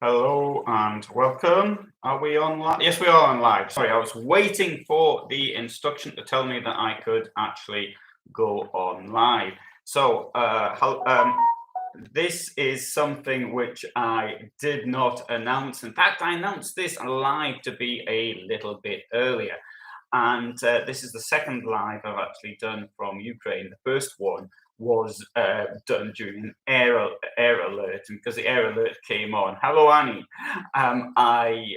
Hello and welcome. Are we on live? Yes, we are on live. Sorry, I was waiting for the instruction to tell me that I could actually go on live. So, this is something which I did not announce. In fact, I announced this live to be a little bit earlier. And this is the second live I've actually done from Ukraine. The first one was done during an air alert, and because the air alert came on, hello Annie, I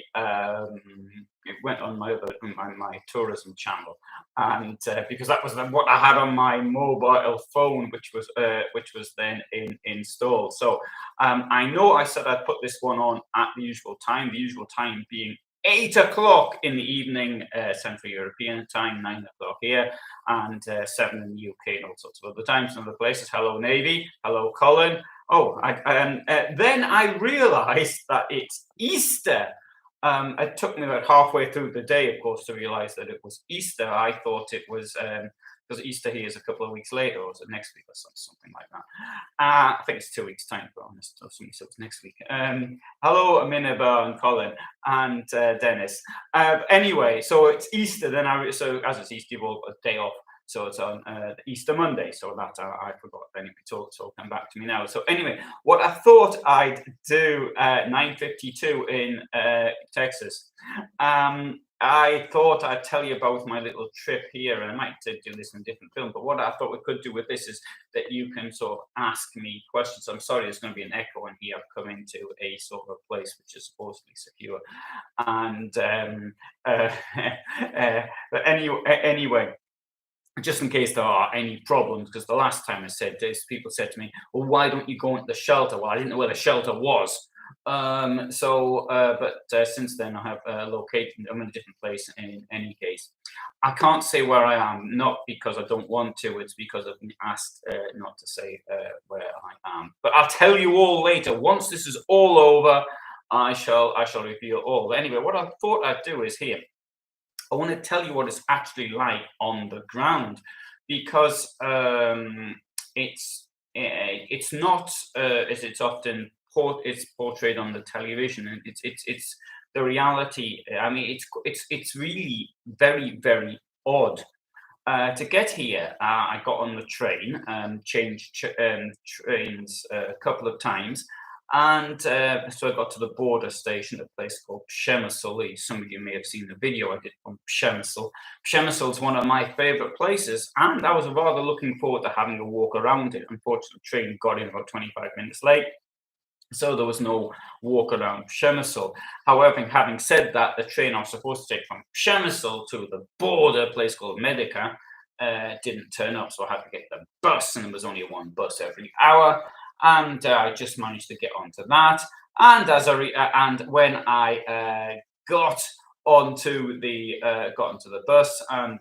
went on my tourism channel, and because that was what I had on my mobile phone, which was then installed. So I know I said I'd put this one on at the usual time being 8 o'clock in the evening, Central European time, 9 o'clock here, and 7 in the UK, and all sorts of other times and other places. Hello, Navy. Hello, Colin. Oh, then I realised that it's Easter. It took me about halfway through the day, of course, to realise that it was Easter. I thought it was because Easter here is a couple of weeks later, or is it next week or something like that? I think it's 2 weeks' time, to be honest. Or somebody said it was next week. Hello, Aminaba and Colin and Dennis. Anyway, so it's Easter. So as it's Easter, you've all got a day off. So it's on Easter Monday. So that I forgot. Anyway, so come back to me now. So anyway, what I thought I'd do 9:52 in Texas. I thought I'd tell you about my little trip here, and I might do this in a different film. But what I thought we could do with this is that you can sort of ask me questions. I'm sorry, there's going to be an echo in here. I've come into a sort of a place which is supposedly secure, and but anyway. Just in case there are any problems, because the last time I said this, people said to me, "Well, why don't you go into the shelter?" Well, I didn't know where the shelter was. But since then, I have located. I'm in a different place in any case. I can't say where I am, not because I don't want to. It's because I've been asked not to say where I am. But I'll tell you all later. Once this is all over, I shall reveal all. Anyway, what I thought I'd do is here. I want to tell you what it's actually like on the ground, because it's not as it's often it's portrayed on the television, and it's the reality. I mean, it's really very odd. To get here, I got on the train, changed trains a couple of times, and so I got to the border station, a place called Przemysl. Some of you may have seen the video I did on Przemysl. Przemysl is one of my favorite places, and I was rather looking forward to having a walk around it. Unfortunately, the train got in about 25 minutes late, so there was no walk around Przemysl. However, having said that, the train I was supposed to take from Przemysl to the border, a place called Medica, didn't turn up, so I had to get the bus, and there was only one bus every hour. And I just managed to get onto that. And and when I got onto the bus, and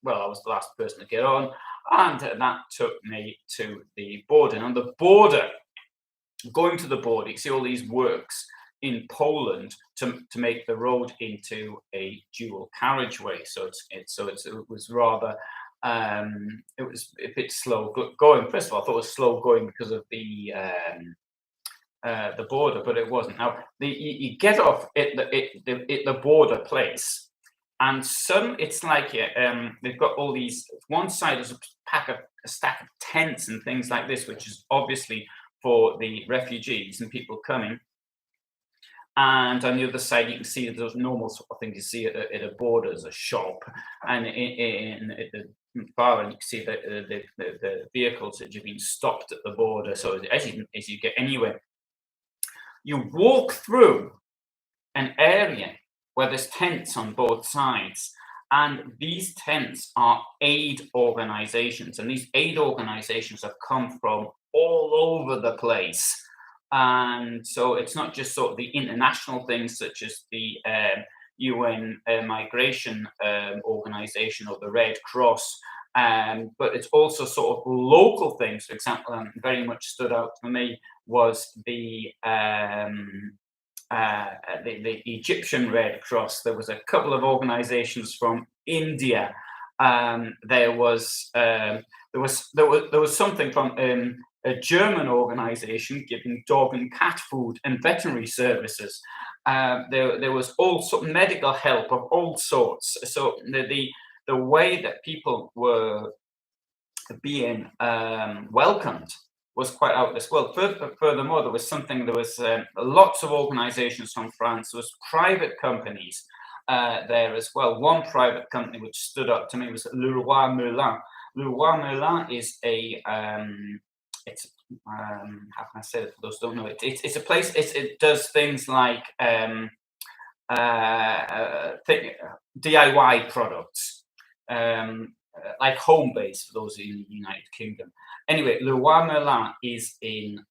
well, I was the last person to get on, and that took me to the border. And the border, going to the border, you see all these works in Poland to make the road into a dual carriageway. So it was rather. It was a bit slow going. First of all, I thought it was slow going because of the border, but it wasn't. Now you get off at the border place, and it's like they've got all these. One side is a stack of tents and things like this, which is obviously for the refugees and people coming. And on the other side, you can see those normal sort of things you see at a border as a shop, and at the far end you can see the vehicles that have been stopped at the border. So as you get anywhere, you walk through an area where there's tents on both sides, and these tents are aid organizations, and these aid organizations have come from all over the place. And so it's not just sort of the international things such as the UN migration organization or the Red Cross, but it's also sort of local things. For example, very much stood out for me was the Egyptian Red Cross. There was a couple of organizations from India. There was something from a German organization giving dog and cat food and veterinary services. There was also medical help of all sorts. So the way that people were being welcomed was quite out of this world. Furthermore, there was lots of organizations from France. There was private companies there as well. One private company which stood up to me was Le Roi Merlin. Le Roi Merlin is it's how can I say it for those who don't know it? It's a place. It does things like DIY products. Like home base for those in the United Kingdom. Anyway, Le Roi Merlin is in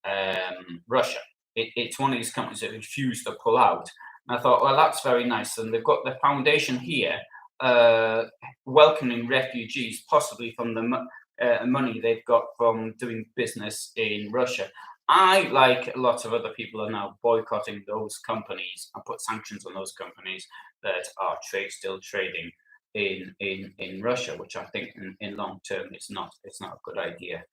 Russia. It's one of these companies that refused to pull out. And I thought, well, that's very nice. And they've got the foundation here welcoming refugees, possibly from the money they've got from doing business in Russia. I, like lots of other people, are now boycotting those companies and put sanctions on those companies that are still trading in Russia, which I think in long term it's not a good idea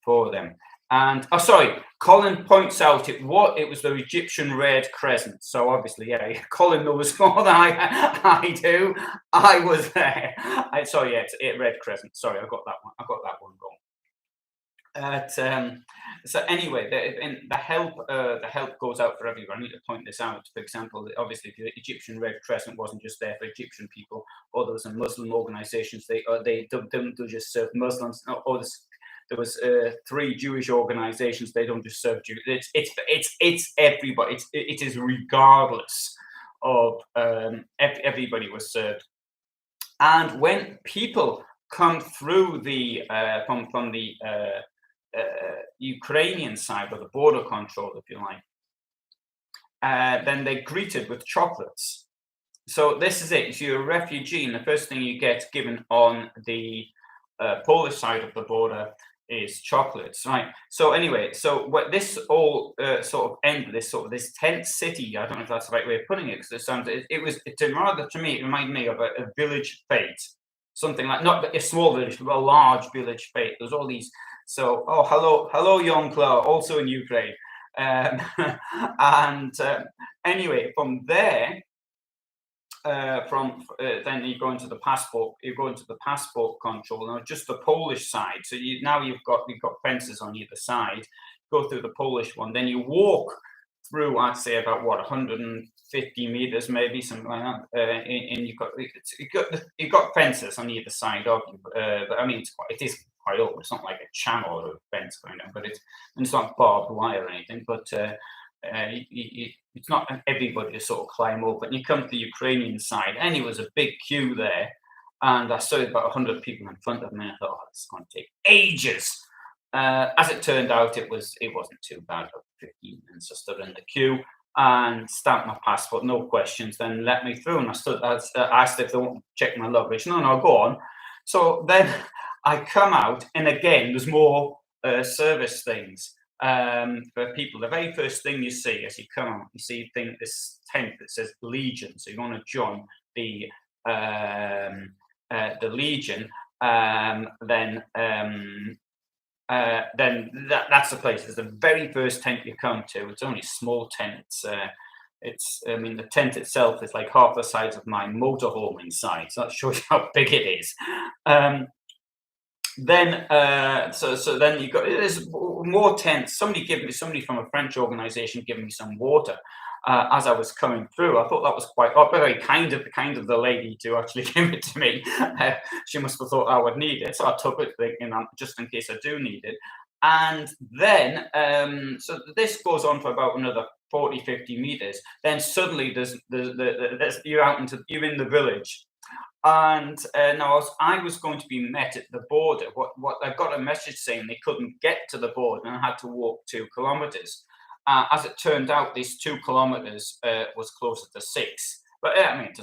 for them. And sorry, Colin points out it was the Egyptian Red Crescent. So obviously, yeah, Colin knows more than I do. I was there. Sorry, yeah, it's Red Crescent. Sorry, I got that one wrong. So anyway, the help goes out for everyone. I need to point this out. For example, obviously, the Egyptian Red Crescent wasn't just there for Egyptian people, or there was some Muslim organisations. They don't just serve Muslims. Or there was 3 Jewish organisations. They don't just serve Jews. It's everybody. It is regardless of everybody was served. And when people come through the from the Ukrainian side, or the border control, if you like, then they're greeted with chocolates. So this is it. So you're a refugee, and the first thing you get given on the Polish side of the border is chocolates, right? So anyway, so what this all sort of ended, this tent city. I don't know if that's the right way of putting it, because it sounds it reminded me of a village fete. Something like, not a small village, but a large village fete. There's all these. So, hello, young Claude, also in Ukraine. And anyway, from there, then you go into the passport. You go into the passport control. Now, just the Polish side. So you've got fences on either side. Go through the Polish one. Then you walk through, I'd say, about 150 meters, maybe something like that. And you've got fences on either side of you. But I mean, it is quite open. It's not like a channel or a fence going on, but it's not barbed wire or anything. But it's not everybody to sort of climb over. And you come to the Ukrainian side, and it was a big queue there. And I saw about 100 people in front of me. And I thought, it's going to take ages. As it turned out, it wasn't too bad. About 15 minutes I stood in the queue and stamped my passport, no questions. Then let me through, and I asked if they want to check my luggage. No, go on. So then I come out, and again, there's more service things for people. The very first thing you see as you come out, you see this tent that says Legion. So you want to join the Legion, then that's the place. It's the very first tent you come to. It's only a small tent. The tent itself is like half the size of my motorhome inside. So that shows you how big it is. Then you got, there's more tents. Somebody from a French organization giving me some water as I was coming through. I thought that was quite very kind of the lady to actually give it to me. She must have thought I would need it, so I took it, thinking just in case I do need it. And then so this goes on for about another 40-50 meters. Then suddenly you're in the village. And now I was going to be met at the border. What I got a message saying they couldn't get to the border, and I had to walk 2 kilometers. As it turned out, these 2 kilometers was closer to 6. But it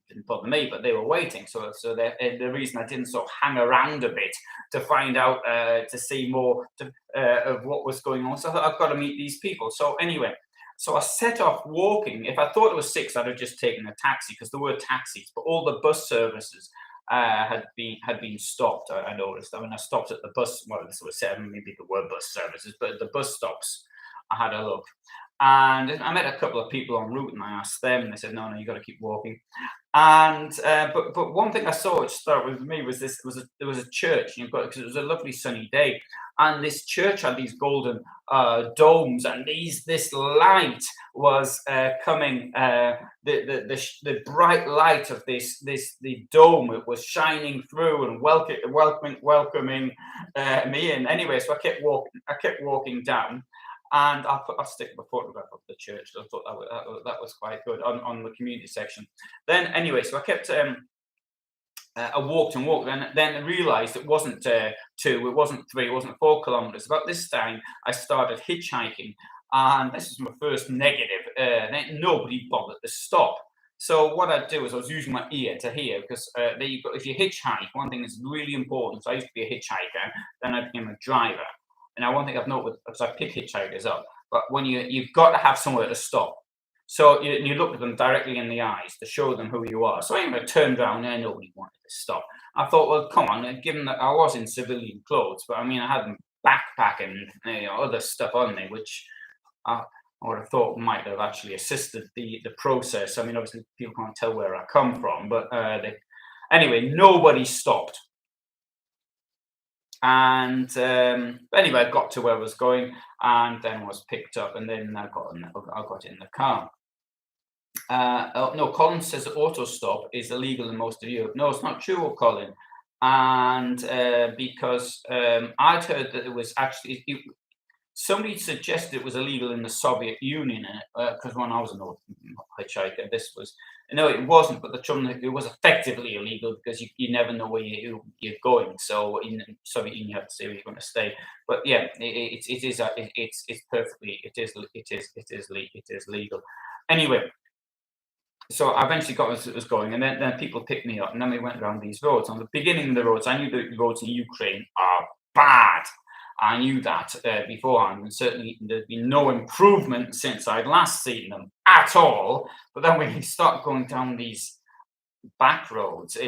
didn't bother me. But they were waiting, so the reason I didn't sort of hang around a bit to find out to see more of what was going on. So I thought, I've got to meet these people. So anyway. So I set off walking. If I thought it was 6, I'd have just taken a taxi, because there were taxis, but all the bus services had been stopped. I noticed. I mean, I stopped at the bus. Well, this was maybe there were bus services, but at the bus stops, I had a look, and I met a couple of people en route, and I asked them, and they said, "No, no, you got to keep walking." And but one thing I saw which started with me was there was a church, because it was a lovely sunny day, and this church had these golden domes, and this light was coming. The bright light of the dome, it was shining through and welcoming me in. Anyway, so I kept walking down, and I'll stick a photograph of the church. I thought that was quite good on the community section. Then anyway, so I kept I walked and walked, and then I realised it wasn't 2, it wasn't 3, it wasn't 4 kilometres. About this time, I started hitchhiking, and this was my first negative. Then nobody bothered to stop. So what I'd do is I was using my ear to hear, because there you go. If you hitchhike, one thing is really important. So I used to be a hitchhiker, then I became a driver. And now one thing I've noticed, because I pick hitchhikers up, but when you've got to have somewhere to stop. So you look at them directly in the eyes to show them who you are. So anyway, I turned around and nobody wanted to stop. I thought, well, come on, given that I was in civilian clothes, but I mean, I had backpack and other stuff on me, which I would have thought might have actually assisted the process. I mean, obviously, people can't tell where I come from, but anyway, nobody stopped. And anyway, I got to where I was going, and then was picked up, and then I got in the car. Oh, no, Colin says auto stop is illegal in most of Europe. No, it's not true, Colin. And because I'd heard that it was actually somebody suggested it was illegal in the Soviet Union, because when I was an hitchhiker, this was no, it wasn't. But the trouble, it was effectively illegal, because you never know where you're going. So in Soviet Union, you have to say where you're going to stay. But yeah, it's perfectly it is legal. Anyway, so I eventually got as it was going, and then people picked me up, and then we went around these roads. On the beginning of the roads, I knew the roads in Ukraine are bad. I knew that beforehand, and certainly there's been no improvement since I'd last seen them at all. But then when you start going down these back roads,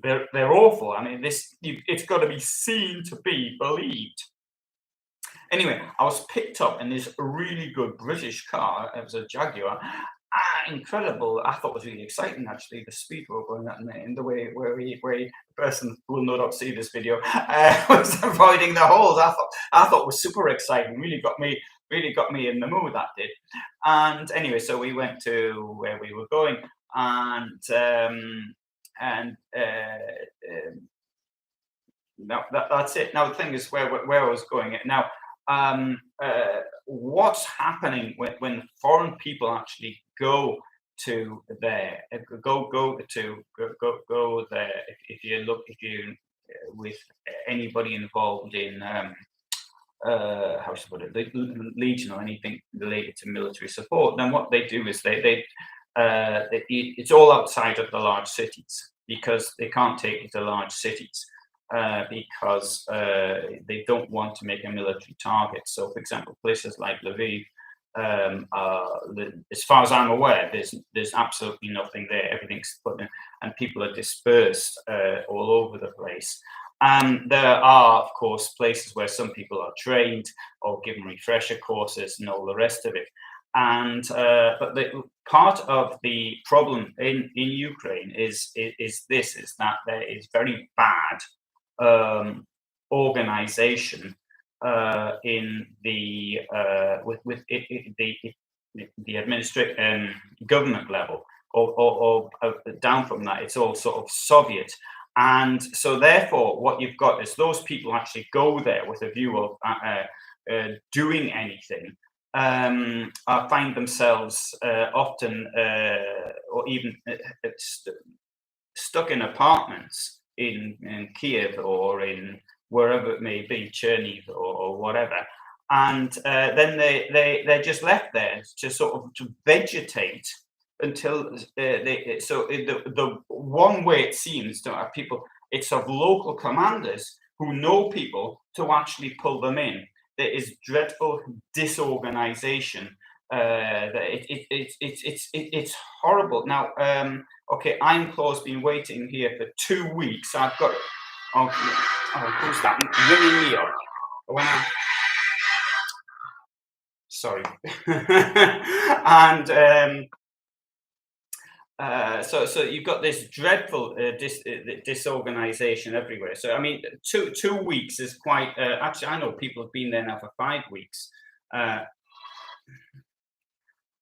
they're awful. I mean, it's got to be seen to be believed. Anyway, I was picked up in this really good British car. It was a Jaguar. Incredible. I thought it was really exciting, actually, the speed we were going at, in the way where the person who will no doubt see this video was avoiding the holes. I thought it was super exciting. Really got me in the mood, that did. And anyway, so we went to where we were going, and now that's it. Now the thing is where I was going at now. What's happening when foreign people actually go to there? Go there. If you with anybody involved in how should I put it, the Legion or anything related to military support, then what they do is it's all outside of the large cities, because they can't take it to large cities. Because they don't want to make a military target. So, for example, places like Lviv, as far as I'm aware, there's absolutely nothing there. Everything's put in, and people are dispersed all over the place. And there are, of course, places where some people are trained or given refresher courses and all the rest of it. And but the part of the problem in Ukraine is that there is very bad organization in the with the administrative government level, or down from that, it's all sort of Soviet. And so therefore what you've got is those people actually go there with a view of doing anything, find themselves often or even stuck in apartments in Kiev or in wherever it may be, Cherniv or whatever, and then they're just left there to sort of to vegetate until the one way it seems to have people, it's of local commanders who know people to actually pull them in. There is dreadful disorganization it's horrible. Now, okay, Ironclaw's been waiting here for 2 weeks. I've got. Oh, who's that ringing me up? When I, sorry, and so you've got this dreadful disorganization everywhere. So I mean, 2 weeks is quite. Actually, I know people have been there now for 5 weeks. Uh,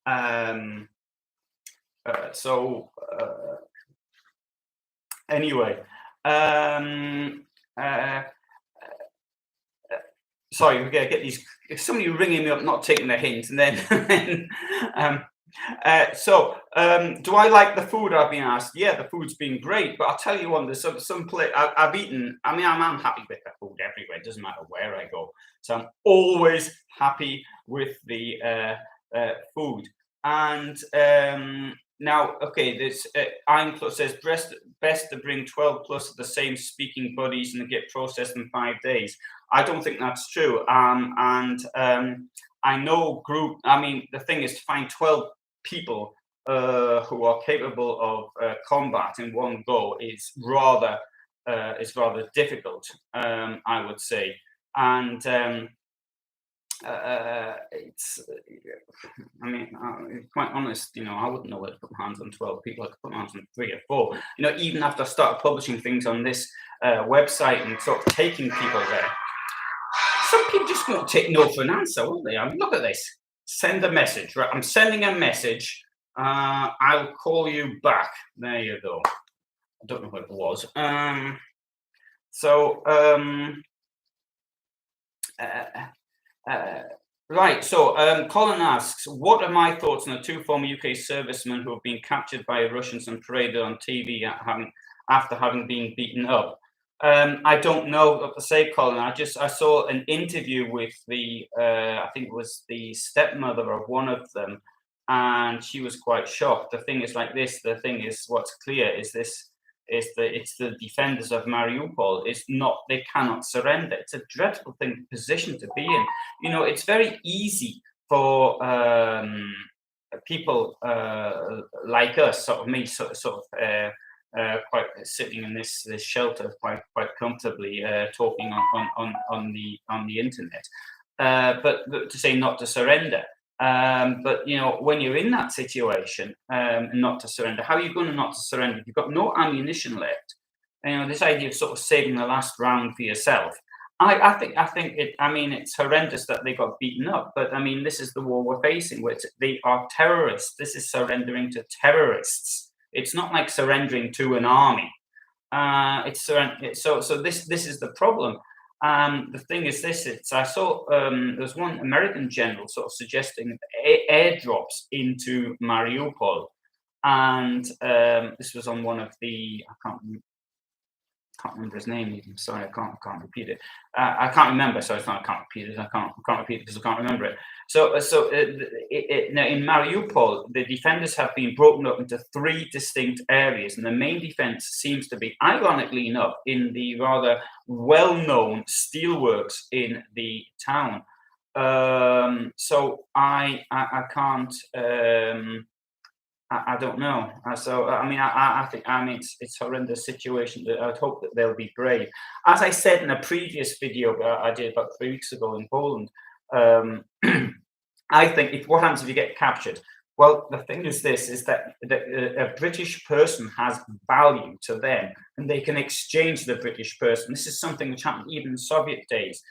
um, so anyway, um, uh, sorry, we're gonna get these. If somebody ringing me up, not taking the hint, and then, do I like the food? I've been asked. Yeah, the food's been great, but I'll tell you one. There's some place I've eaten. I mean, I'm happy with the food everywhere. It doesn't matter where I go. So I'm always happy with the food. And now, okay, this Ironclaw says best to bring 12 plus of the same speaking buddies and get processed in 5 days. I don't think that's true. I know group. I mean, the thing is to find 12 people who are capable of combat in one go is rather difficult. I would say, and it's. I mean, quite honest, I wouldn't know where to put my hands on 12 people. I could put my hands on 3 or 4. Even after I started publishing things on this website and sort of taking people there. Some people just won't take no for an answer, won't they? I mean, look at this. Send a message. Right, I'm sending a message. I'll call you back. There you go. I don't know what it was. Right. So Colin asks, what are my thoughts on the 2 former UK servicemen who have been captured by Russians and paraded on TV after having been beaten up? I don't know what to say, Colin. I saw an interview with the I think it was the stepmother of one of them, and she was quite shocked. The thing is like this. The thing is, what's clear is this: it's the defenders of Mariupol. They cannot surrender. It's a dreadful position to be in. It's very easy for people like us, sort of me, quite sitting in this shelter quite comfortably, talking on the internet, but to say not to surrender. But when you're in that situation, not to surrender, how are you going to not to surrender? You've got no ammunition left. This idea of sort of saving the last round for yourself. I think it. I mean, it's horrendous that they got beaten up, but I mean, this is the war we're facing. Which they are terrorists. This is surrendering to terrorists. It's not like surrendering to an army. So this is the problem. The thing is this: I saw there's one American general sort of suggesting airdrops into Mariupol, and this was on one of the I can't remember his name even. Sorry, I can't repeat it. I can't remember. Sorry, it's not. I can't repeat it. I can't repeat it because I can't remember it. So now in Mariupol, the defenders have been broken up into 3 distinct areas, and the main defense seems to be, ironically enough, in the rather well-known steelworks in the town. So I can't. I don't know. So I mean, I think it's a horrendous situation. I'd hope that they'll be brave. As I said in a previous video I did about 3 weeks ago in Poland, I think what happens if you get captured? Well, the thing is this: is that a British person has value to them, and they can exchange the British person. This is something which happened even in Soviet days.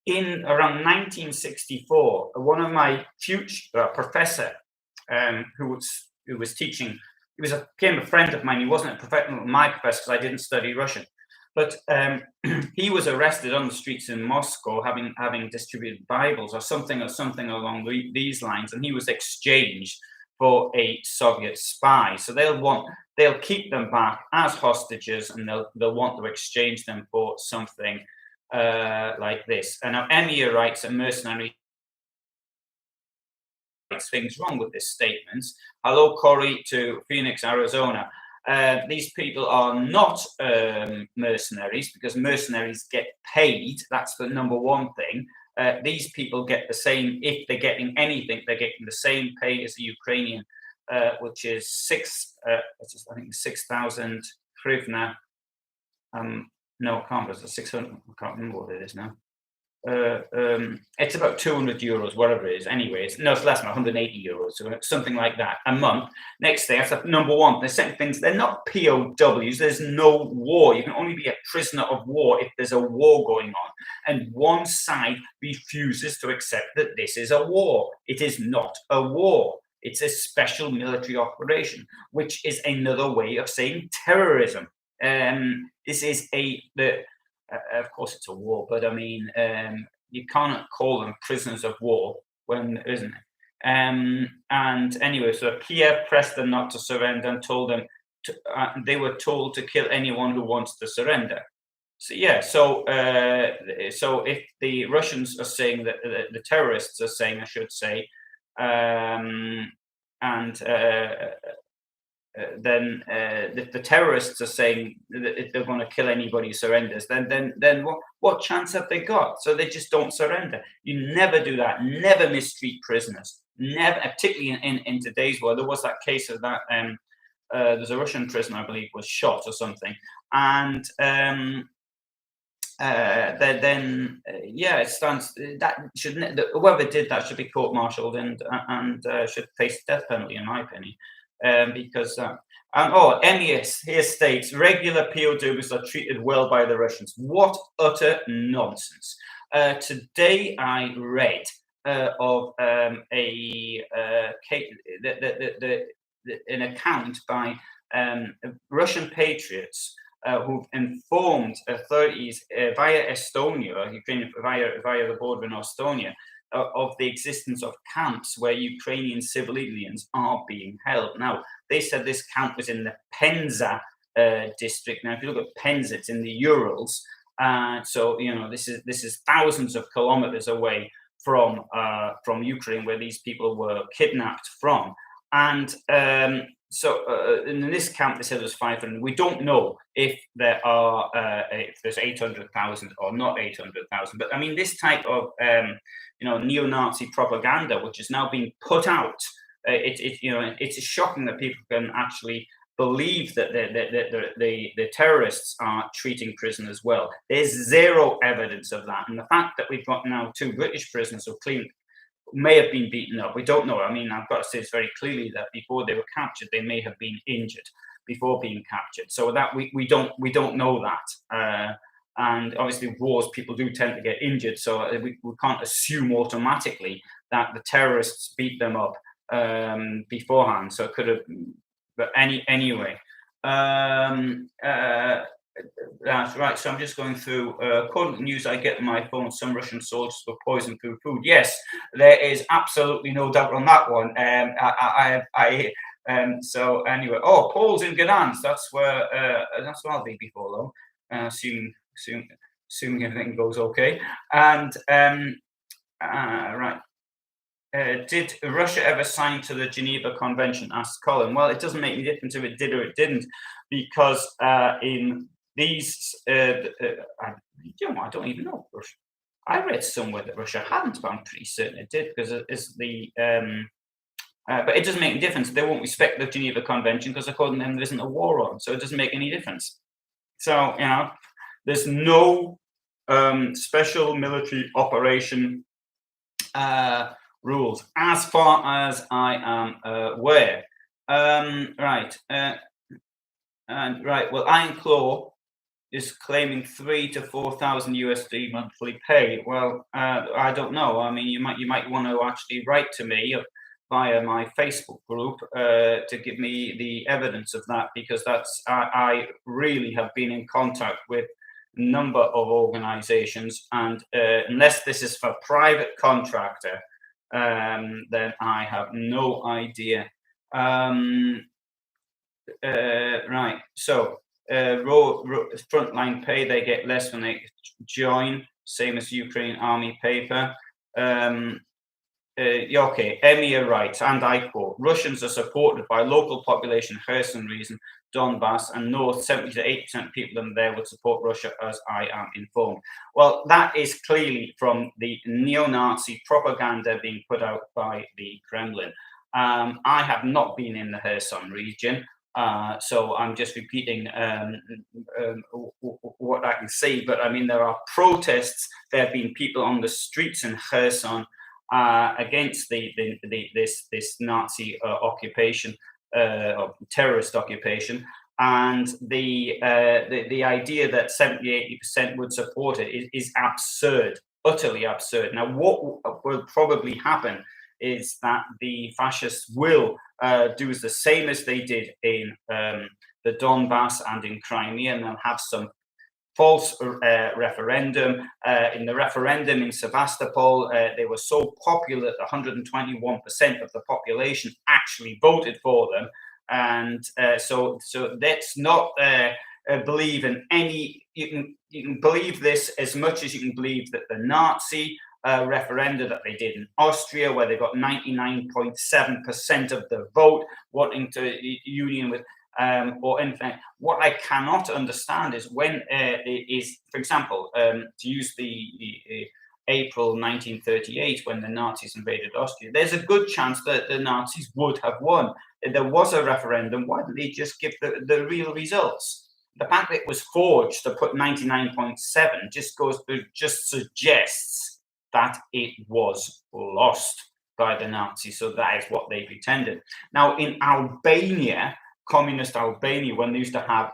In around 1964, one of my future professor, who was teaching. He became a friend of mine. He wasn't my professor because I didn't study Russian, but he was arrested on the streets in Moscow, having distributed Bibles or something along these lines, and he was exchanged for a Soviet spy. So they'll keep them back as hostages, and they'll want to exchange them for something like this. And now Emir writes, a mercenary things wrong with this statement. Hello, Corey to Phoenix, Arizona. These people are not mercenaries because mercenaries get paid. That's the number one thing. these people get the same, if they're getting anything, they're getting the same pay as the Ukrainian, which is I think 6,000 hryvnia. No, I can't. It's 600. I can't remember what it is now. It's about 200 euros, whatever it is. Anyways, no, it's less than 180 euros, so something like that a month. Next thing, that's number one. The second things, they're not POWs. There's no war. You can only be a prisoner of war if there's a war going on, and one side refuses to accept that this is a war. It is not a war. It's a special military operation, which is another way of saying terrorism. This is of course, it's a war, but I mean, you cannot call them prisoners of war when there isn't. And anyway, so Kiev pressed them not to surrender and told them they were told to kill anyone who wants to surrender. So yeah, so if the Russians are saying that the terrorists are saying, I should say, then the terrorists are saying that they're going to kill anybody who surrenders, then what chance have they got? So they just don't surrender. You never do that. Never mistreat prisoners. Never, particularly in today's world. There was that case of that. There's a Russian prisoner, I believe, was shot or something, and yeah, it stands that whoever did that should be court-martialed and should face the death penalty, in my opinion. Because MES here states regular POWs are treated well by the Russians. What utter nonsense! Today I read of an account by Russian patriots who've informed authorities via Estonia, Ukraine, via the border in Estonia, of the existence of camps where Ukrainian civilians are being held. Now, they said this camp was in the Penza district. Now, if you look at Penza, it's in the Urals. So, you know, this is thousands of kilometers away from Ukraine, where these people were kidnapped from. And so in this camp, they said there's 500. We don't know if if there's 800,000 or not 800,000. But I mean, this type of neo-Nazi propaganda, which is now being put out, it's shocking that people can actually believe that the terrorists are treating prisoners well. There's zero evidence of that, and the fact that we've got now 2 British prisoners who may have been beaten up. We don't know. I mean, I've got to say this very clearly that before they were captured, they may have been injured before being captured. So that we don't know that. And obviously, wars, people do tend to get injured. So we can't assume automatically that the terrorists beat them up beforehand. So it could have. But anyway. That's right. So I'm just going through. According to the news I get on my phone, some Russian soldiers were poisoned through food. Yes, there is absolutely no doubt on that one. So anyway, Paul's in Gdansk. That's where I'll be before long. Assuming everything goes okay. And right. Did Russia ever sign to the Geneva Convention? Asked Colin. Well, it doesn't make any difference if it did or it didn't, because in these, I don't even know. I read somewhere that Russia hadn't, but I'm pretty certain it did, because it's the. But it doesn't make any difference. They won't respect the Geneva Convention because, according to them, there isn't a war on, so it doesn't make any difference. So there's no special military operation rules, as far as I am aware. Right. Well, Iron Claw is claiming 3,000 to 4,000 USD monthly pay. Well, I don't know. I mean, you might want to actually write to me via my Facebook group to give me the evidence of that, because I really have been in contact with a number of organizations, and unless this is for private contractor, then I have no idea. Right. So frontline pay, they get less when they join, same as Ukraine Army paper. Okay, Emir writes, and I quote, Russians are supported by local population, Kherson region, Donbass and north, 70 to 80% of people in there would support Russia, as I am informed. Well, that is clearly from the neo-Nazi propaganda being put out by the Kremlin. I have not been in the Kherson region, so I'm just repeating what I can see. But I mean, there are protests. There have been people on the streets in Kherson against this Nazi occupation, or terrorist occupation. And the idea that 70-80% would support it is absurd, utterly absurd. Now, what will probably happen is that the fascists will do the same as they did in the Donbass and in Crimea, and they'll have some false referendum. In the referendum in Sevastopol, they were so popular that 121% of the population actually voted for them. And so let's not believe in any. You can believe this as much as you can believe that the Nazi referenda that they did in Austria, where they got 99.7% of the vote wanting to union with, or anything. What I cannot understand is when for example, to use the April 1938, when the Nazis invaded Austria, there's a good chance that the Nazis would have won. There was a referendum. Why didn't they just give the real results? The fact that it was forged to put 99.7 just suggests that it was lost by the Nazis. So that is what they pretended. Now, in Albania, communist Albania, when they used to have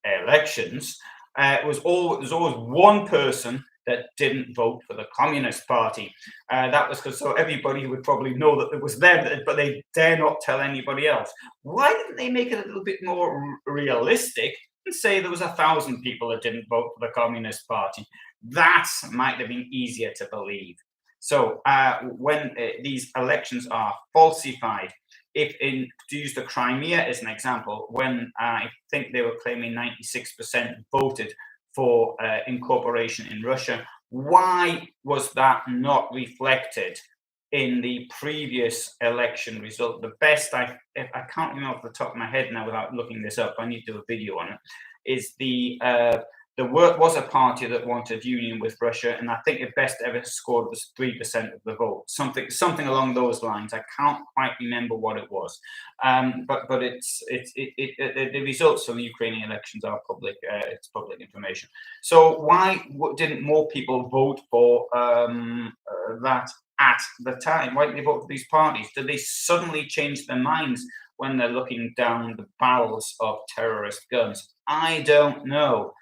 elections, there's always one person that didn't vote for the Communist Party. That was because so everybody would probably know that it was them, but they dare not tell anybody else. Why didn't they make it a little bit more realistic and say there was 1,000 people that didn't vote for the Communist Party? That might have been easier to believe. So when these elections are falsified, to use the Crimea as an example, when I think they were claiming 96% voted for incorporation in Russia, why was that not reflected in the previous election result? The best I can't remember off the top of my head now without looking this up, I need to do a video on it, is there was a party that wanted union with Russia, and I think the best ever scored was 3% of the vote, something along those lines. I can't quite remember what it was, but the results of the Ukrainian elections are public. It's public information. So why didn't more people vote for that at the time? Why didn't they vote for these parties? Did they suddenly change their minds when they're looking down the barrels of terrorist guns? I don't know.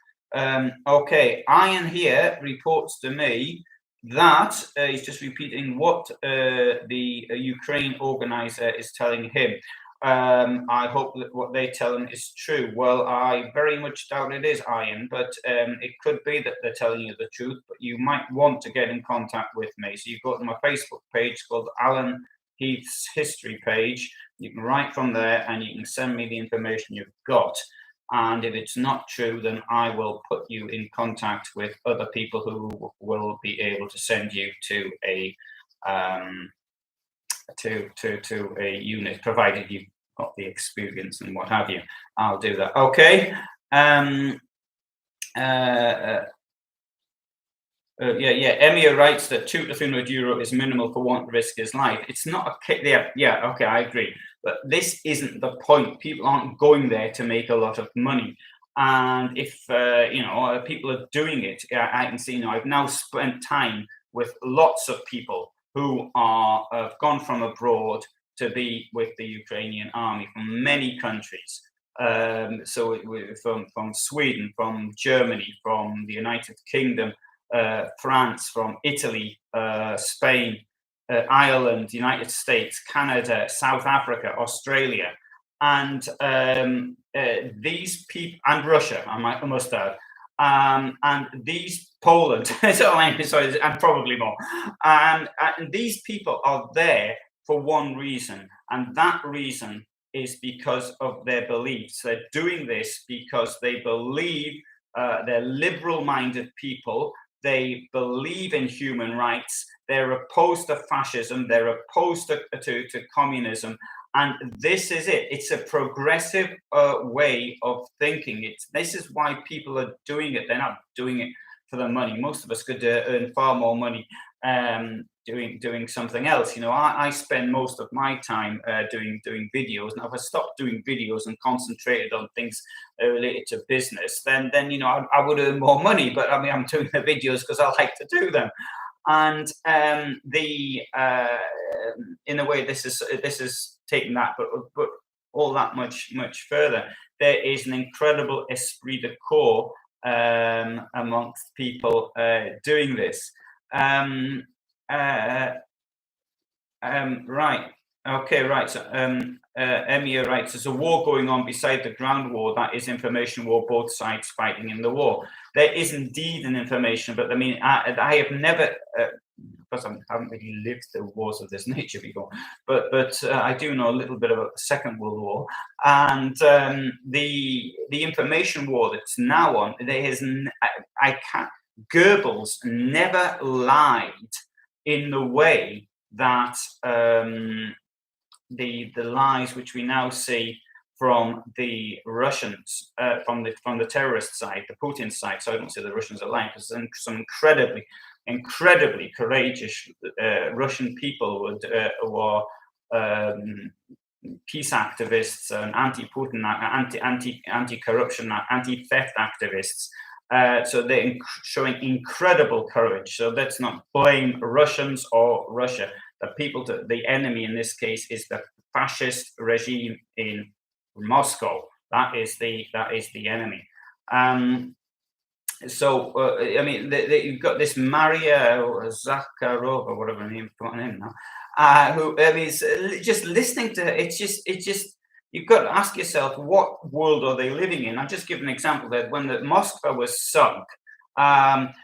Okay, Ian here reports to me that he's just repeating what the Ukraine organizer is telling him. I hope that what they tell him is true. Well, I very much doubt it is, Ian, but it could be that they're telling you the truth, but you might want to get in contact with me. So you go to my Facebook page called Alan Heath's History page. You can write from there and you can send me the information you've got. And if it's not true, then I will put you in contact with other people who will be able to send you to a unit, provided you've got the experience and what have you. I'll do that. Okay. Emir writes that 200 to 300 euro is minimal for one to risk his life. It's not a okay, I agree. But this isn't the point. People aren't going there to make a lot of money. And if people are doing it, I can see now. I've now spent time with lots of people who have gone from abroad to be with the Ukrainian army from many countries. So from Sweden, from Germany, from the United Kingdom, France, from Italy, Spain, Ireland, United States, Canada, South Africa, Australia, and these people, and Russia, I must add, and these Poland, sorry, and probably more, and these people are there for one reason, and that reason is because of their beliefs. They're doing this because they believe they're liberal-minded people. They believe in human rights. They're opposed to fascism. They're opposed to communism. And this is it. It's a progressive way of thinking. This is why people are doing it. They're not doing it for the money. Most of us could earn far more money doing something else. I spend most of my time doing videos. Now, if I stopped doing videos and concentrated on things related to business, then I would earn more money. But I mean, I'm doing the videos because I like to do them. And in a way, this is taking that, but all that much further. There is an incredible esprit de corps amongst people doing this. Right. Okay, right. So Emia writes, there's a war going on beside the ground war. That is information war, both sides fighting in the war. There is indeed an information, but I mean, I have never, because I haven't really lived through wars of this nature before, but I do know a little bit about the Second World War, and the information war that's now on. I can't. Goebbels never lied in the way that the lies which we now see from the Russians, from the terrorist side, the Putin side. So I don't say the Russians are lying, because some incredibly courageous Russian people who are peace activists and anti-Putin, anti-corruption, anti-theft activists. So they're showing incredible courage. So let's not blame Russians or Russia. The enemy in this case is the fascist regime in Moscow. That is the enemy. So I mean, you've got this Maria Zakharova, whatever her name now, who is just listening to her. It's just. You've got to ask yourself, what world are they living in? I'll just give an example that when the Moskva was sunk,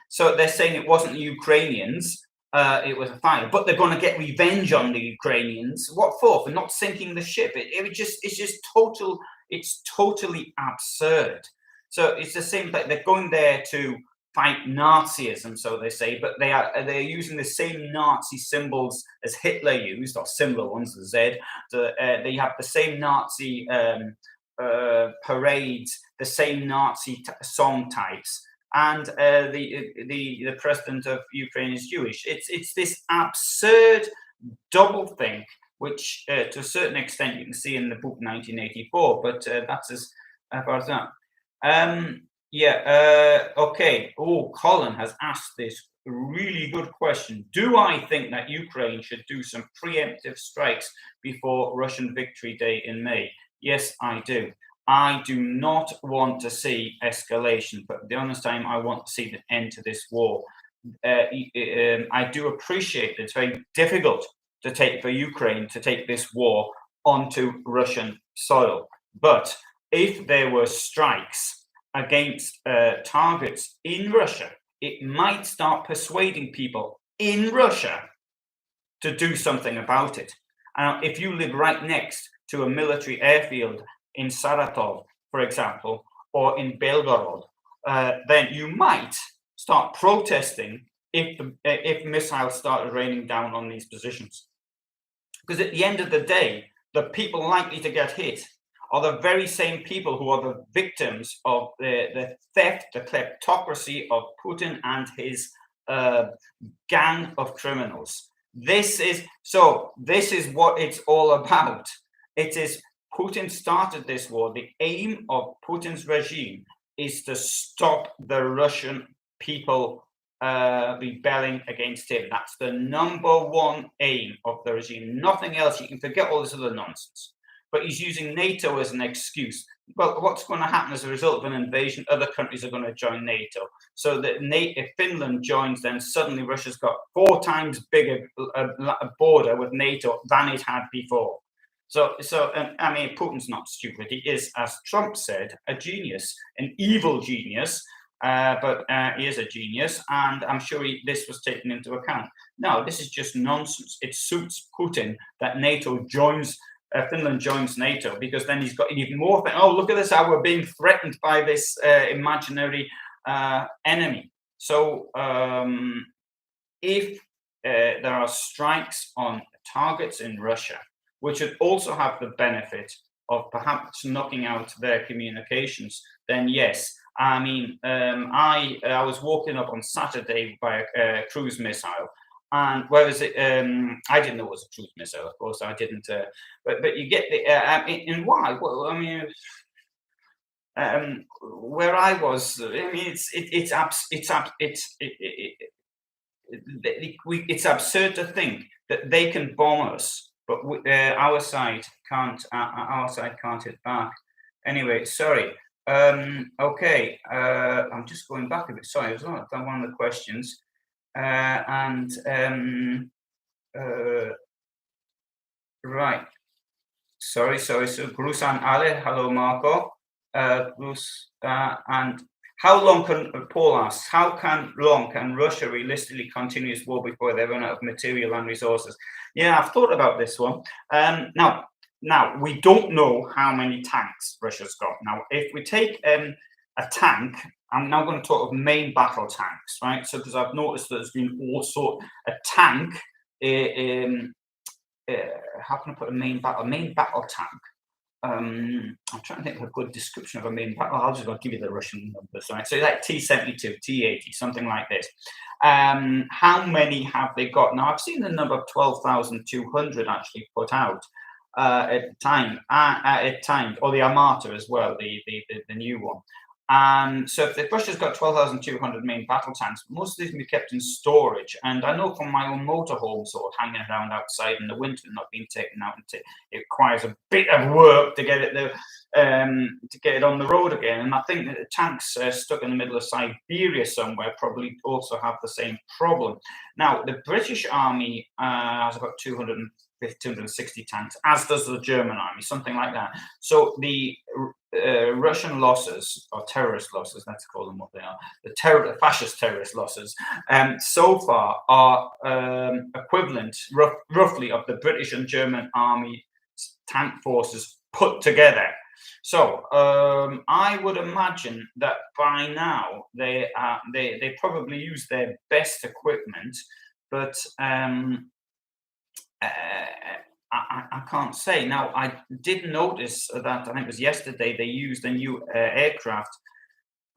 so they're saying it wasn't the Ukrainians, it was a fire, but they're going to get revenge on the Ukrainians. What for? For not sinking the ship. It's totally absurd. So it's the same thing. They're going there to fight Nazism, so they say, but they're using the same Nazi symbols as Hitler used, or similar ones, the Z. So, they have the same Nazi parades, the same Nazi song types, and the president of Ukraine is Jewish. It's this absurd doublethink, which to a certain extent you can see in the book 1984, but that's as far as that. Okay. Oh, Colin has asked this really good question. Do I think that Ukraine should do some preemptive strikes before Russian Victory Day in May? Yes, I do. I do not want to see escalation, but at the honest time, I want to see the end to this war. I do appreciate that it's very difficult for Ukraine to take this war onto Russian soil. But if there were strikes against targets in Russia, it might start persuading people in Russia to do something about it. And if you live right next to a military airfield in Saratov, for example, or in Belgorod, then you might start protesting if missiles started raining down on these positions. Because at the end of the day, the people likely to get hit are the very same people who are the victims of the theft, the kleptocracy of Putin and his gang of criminals. This is what it's all about. It is Putin started this war. The aim of Putin's regime is to stop the Russian people rebelling against him. That's the number one aim of the regime. Nothing else. You can forget all this other nonsense. But he's using NATO as an excuse. Well, what's going to happen as a result of an invasion? Other countries are going to join NATO. So that if Finland joins, then suddenly Russia's got 4 times bigger a border with NATO than it had before. So I mean, Putin's not stupid. He is, as Trump said, a genius, an evil genius. But he is a genius, and I'm sure this was taken into account. No, this is just nonsense. It suits Putin that Finland joins NATO, because then he's got even more. Look at this! How we're being threatened by this imaginary enemy. So if there are strikes on targets in Russia, which would also have the benefit of perhaps knocking out their communications, then yes. I mean, I was woken up on Saturday by a cruise missile, and whereas I didn't know it was a cruise missile, of course, I didn't. But you get the and why? Well, I mean, where I was, I mean, it's absurd to think that they can bomb us, but our side can't hit back. Anyway, sorry. Okay, I'm just going back a bit. Sorry, I was on one of the questions, and uh, right. Sorry. So Bruce and Ale, hello Marco. Bruce and how long can Paul asks, long can Russia realistically continue its war before they run out of material and resources? Yeah, I've thought about this one. Now we don't know how many tanks Russia's got. Now, if we take a tank, I'm now going to talk of main battle tanks, right? So because I've noticed that there's been also a tank. How can I put a main battle tank? I'm trying to think of a good description of a main battle. I'll just give you the Russian numbers, right? So like T-72, T-80, something like this. How many have they got? Now I've seen the number of 12,200 actually put out at time, or the Armata as well, the new one. So if Russia's got 12,200 main battle tanks, most of these can be kept in storage. And I know from my own motorhome, sort of hanging around outside in the winter, not being taken out, it requires a bit of work to get it there, to get it on the road again. And I think that the tanks stuck in the middle of Siberia somewhere probably also have the same problem. Now, the British Army has about 260 tanks, as does the German army, something like that. So the Russian losses, or terrorist losses, let's call them what they are, the fascist terrorist losses, so far are equivalent, roughly, of the British and German army tank forces put together. So I would imagine that by now they probably use their best equipment, but I can't say. Now, I did notice that, I think it was yesterday, they used a new aircraft.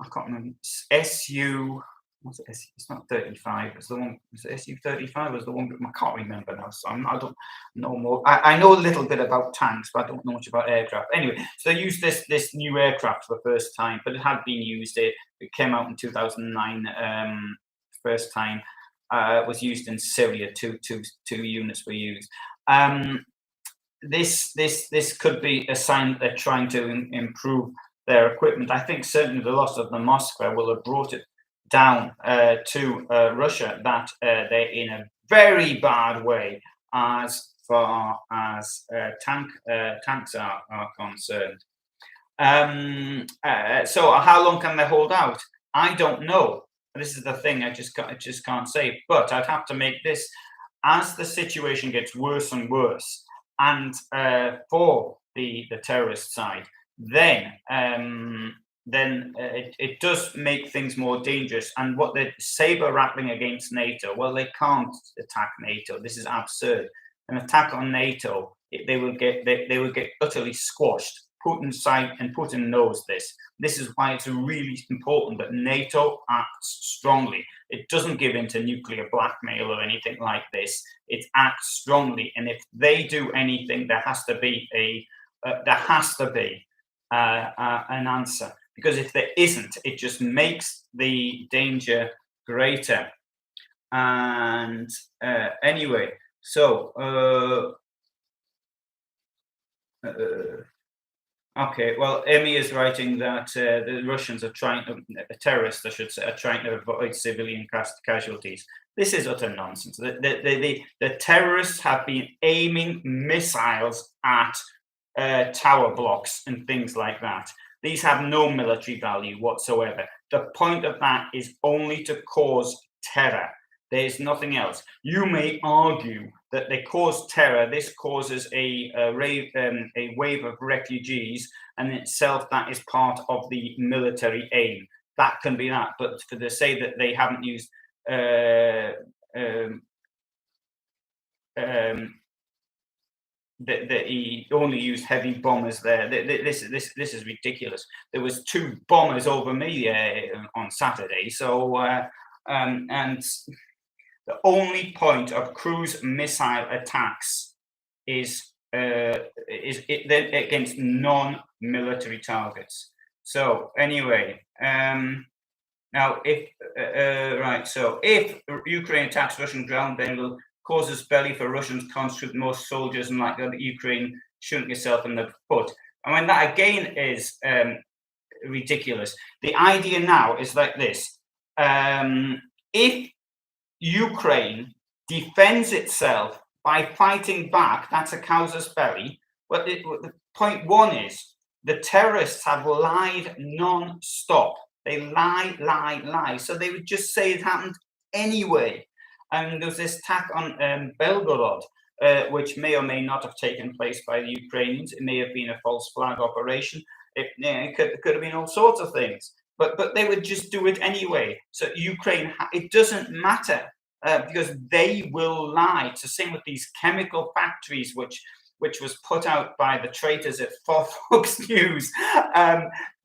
I can't remember. SU, what's it? It's not 35. It's the one. Is it SU 35? Was the one? I can't remember now. So I don't know more. I know a little bit about tanks, but I don't know much about aircraft. Anyway, so they used this new aircraft for the first time, but it had been used. It came out in 2009. First time. It was used in Syria. Two units were used. This could be a sign that they're trying to improve their equipment. I think certainly the loss of the Moskva will have brought it down to Russia, that they're in a very bad way as far as tanks are concerned. So how long can they hold out? I don't know. This is the thing. I just can't say. But I'd have to make this, as the situation gets worse and worse, and for the terrorist side, then it does make things more dangerous. And what they're saber rattling against NATO, well, they can't attack NATO. This is absurd. An attack on NATO, they will get utterly squashed. Putin's side, and Putin knows this. This is why it's really important that NATO acts strongly. It doesn't give in to nuclear blackmail or anything like this. It acts strongly, and if they do anything, there has to be an answer. Because if there isn't, it just makes the danger greater. And anyway, so. Okay, well, Emmy is writing that the Russians are terrorists, I should say, are trying to avoid civilian casualties. This is utter nonsense. The terrorists have been aiming missiles at tower blocks and things like that. These have no military value whatsoever. The point of that is only to cause terror. There's nothing else. You may argue that they cause terror. This causes a wave of refugees, and itself that is part of the military aim. That can be that. But for to say that they haven't used he only used heavy bombers there. This is ridiculous. There was 2 bombers over me on Saturday. So and the only point of cruise missile attacks is against non-military targets. So anyway, now if right, so if Ukraine attacks Russian ground, then it will causes belly for Russians to conscript more soldiers and like Ukraine shooting yourself in the foot. I mean, that again is ridiculous. The idea now is like this. If Ukraine defends itself by fighting back, that's a casus belli. But the point one is the terrorists have lied non-stop. They lie. So they would just say it happened anyway. And there was this attack on Belgorod, which may or may not have taken place by the Ukrainians. It may have been a false flag operation. It could have been all sorts of things. But they would just do it anyway. So Ukraine, it doesn't matter because they will lie. It's the same with these chemical factories, which was put out by the traitors at Fox News,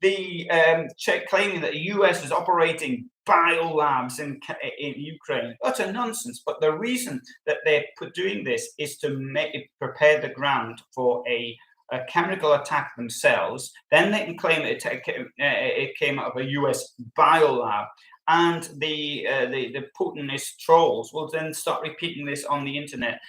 claiming that the US is operating biolabs in Ukraine. Utter nonsense. But the reason that they're doing this is to prepare the ground for a chemical attack themselves. Then they can claim it came out of a US biolab. And the Putinist trolls will then start repeating this on the internet,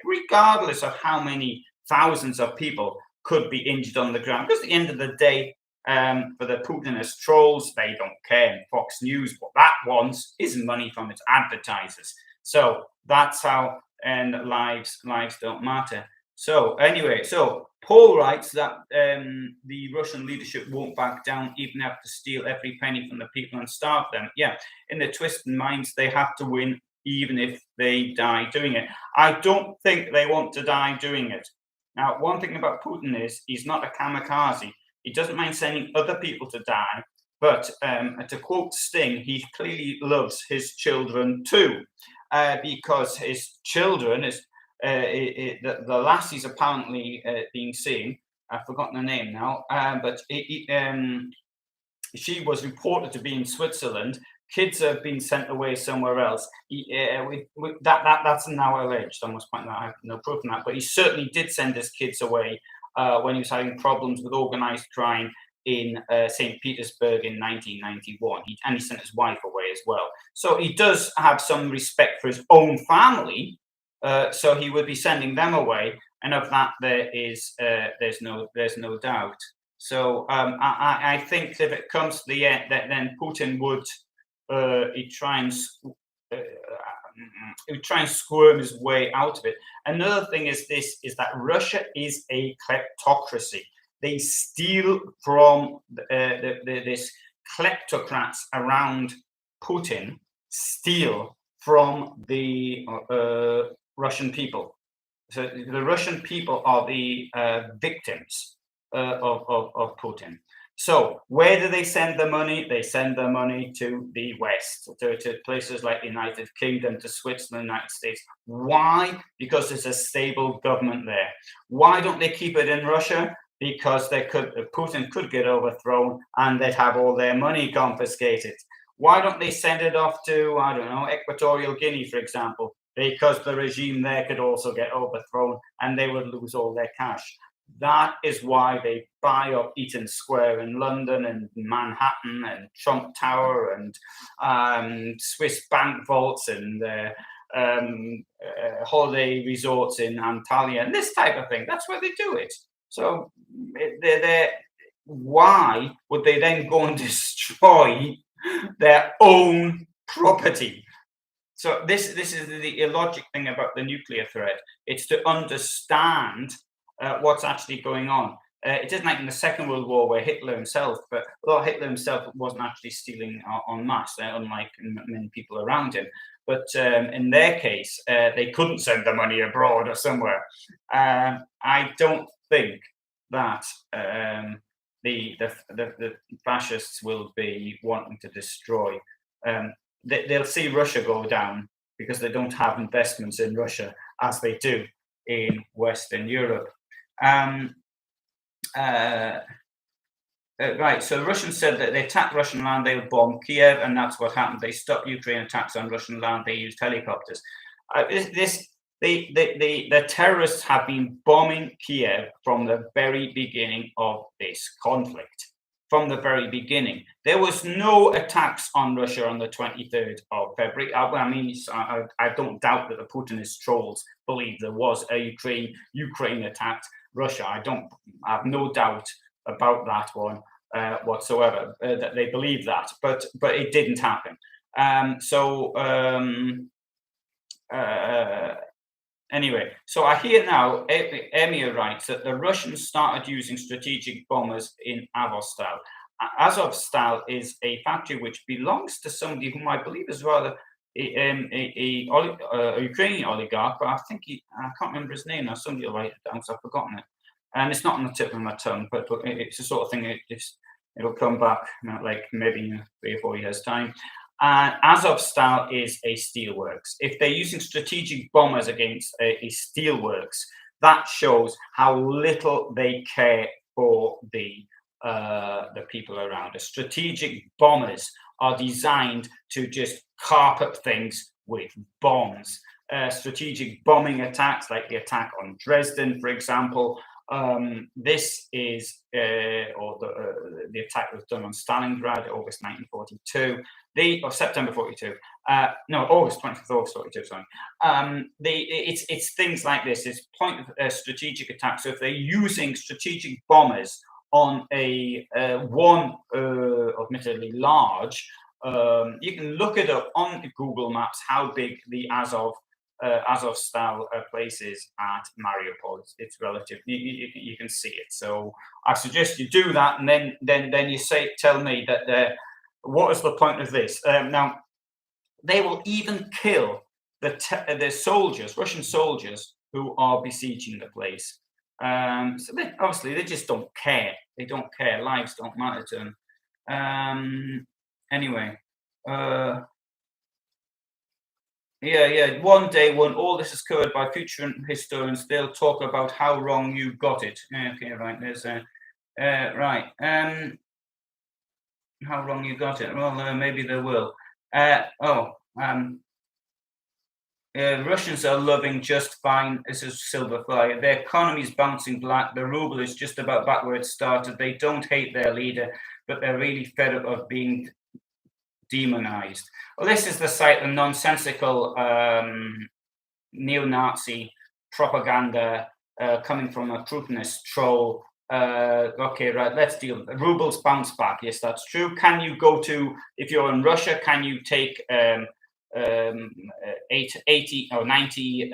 regardless of how many thousands of people could be injured on the ground. Because at the end of the day, for the Putinist trolls, they don't care. And Fox News, what that wants is money from its advertisers. So that's how lives don't matter. So anyway, so Paul writes that the Russian leadership won't back down, even have to steal every penny from the people and starve them. Yeah, in their twisted minds, they have to win, even if they die doing it. I don't think they want to die doing it. Now, one thing about Putin is he's not a kamikaze. He doesn't mind sending other people to die. But to quote Sting, he clearly loves his children too, because his children is. The lassie's apparently being seen. I've forgotten her name now, but she was reported to be in Switzerland. Kids have been sent away somewhere else. That's now alleged. I must point that I have no proof of that, but he certainly did send his kids away when he was having problems with organised crime in St. Petersburg in 1991. And he sent his wife away as well. So he does have some respect for his own family. So he would be sending them away, and of that there's no doubt. So I think that if it comes to the end, that then Putin would try and squirm his way out of it. Another thing is that Russia is a kleptocracy. They steal from this kleptocrats around Putin, steal from the Russian people. So the Russian people are the victims of Putin. So where do they send the money? They send the money to the West, to places like the United Kingdom, to Switzerland, United States. Why? Because there's a stable government there. Why don't they keep it in Russia? Because Putin could get overthrown and they'd have all their money confiscated. Why don't they send it off to, I don't know, Equatorial Guinea, for example? Because the regime there could also get overthrown and they would lose all their cash. That is why they buy up Eaton Square in London and Manhattan and Trump Tower and Swiss bank vaults and holiday resorts in Antalya and this type of thing. That's where they do it. So why would they then go and destroy their own property? So this is the illogic thing about the nuclear threat. It's to understand what's actually going on. It isn't like in the Second World War where Hitler himself, Hitler himself wasn't actually stealing en masse, unlike many people around him. But in their case, they couldn't send the money abroad or somewhere. I don't think that the fascists will be wanting to destroy. They'll see Russia go down because they don't have investments in Russia as they do in Western Europe. Right, so the Russians said that they attacked Russian land, they would bomb Kiev, and that's what happened. They stopped Ukraine attacks on Russian land, they used helicopters. The terrorists have been bombing Kiev from the very beginning of this conflict. From the very beginning. There was no attacks on Russia on the 23rd of February. I don't doubt that the Putinist trolls believe there was a Ukraine attacked Russia. I have no doubt about that one whatsoever, that they believe that, but it didn't happen. Anyway, so I hear now, Emir writes that the Russians started using strategic bombers in Azovstal. Azovstal is a factory which belongs to somebody whom I believe is rather a Ukrainian oligarch, but I can't remember his name now. Somebody will write it down, so I've forgotten it. And it's not on the tip of my tongue, but it's the sort of thing it'll come back, like maybe in 3 or 4 years' time. Azovstal is a steelworks. If they're using strategic bombers against a steelworks, that shows how little they care for the people around. The strategic bombers are designed to just carpet things with bombs. Strategic bombing attacks, like the attack on Dresden, for example. This is, or the attack was done on Stalingrad, August 1942. September 42. August 24th, August 42. Sorry. It's things like this. It's point of strategic attack. So if they're using strategic bombers on a one, admittedly large, you can look it up on Google Maps how big the Azovstal place is at Mariupol. It's relative. You can see it. So I suggest you do that, and then you tell me that what is the point of this? Now they will even kill the soldiers, Russian soldiers, who are besieging the place. So obviously they just don't care. They don't care. Lives don't matter to them. Anyway. Yeah. One day when all this is covered by future historians, they'll talk about how wrong you got it. Okay, right. There's right. How wrong you got it? Well, maybe they will. Russians are loving just fine. This is Silverfly. Their economy is bouncing back. The ruble is just about back where it started. They don't hate their leader, but they're really fed up of being demonized. Well, this is the site, the nonsensical neo-Nazi propaganda coming from a Putinist troll. Okay, right, let's deal with it. Rubles bounce back. Yes, that's true. Can you go to, if you're in Russia, can you take 80 or 90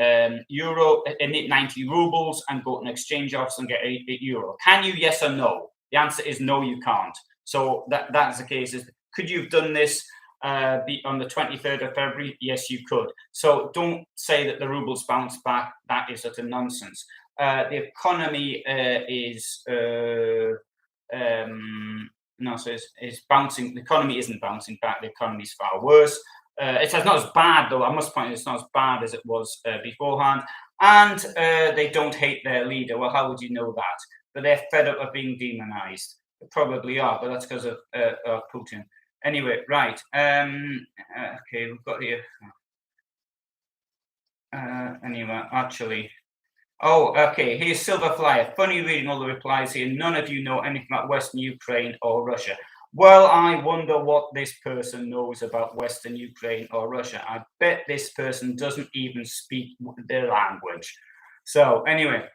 euro, 90 rubles and go to an exchange office and get 8 euro? Can you, yes or no? The answer is no, you can't. So that's the case. Could you have done this on the 23rd of February? Yes, you could. So don't say that the rubles bounce back. That is utter nonsense. The economy is bouncing. The economy isn't bouncing back. The economy is far worse. It's not as bad, though. I must point out, it's not as bad as it was beforehand. And they don't hate their leader. Well, how would you know that? But they're fed up of being demonized. They probably are, but that's because of Putin. Anyway, right. Okay, we've got here. Anyway, actually. Oh, okay. Here's Silver Flyer. Funny reading all the replies here. None of you know anything about Western Ukraine or Russia. Well, I wonder what this person knows about Western Ukraine or Russia. I bet this person doesn't even speak their language. So anyway,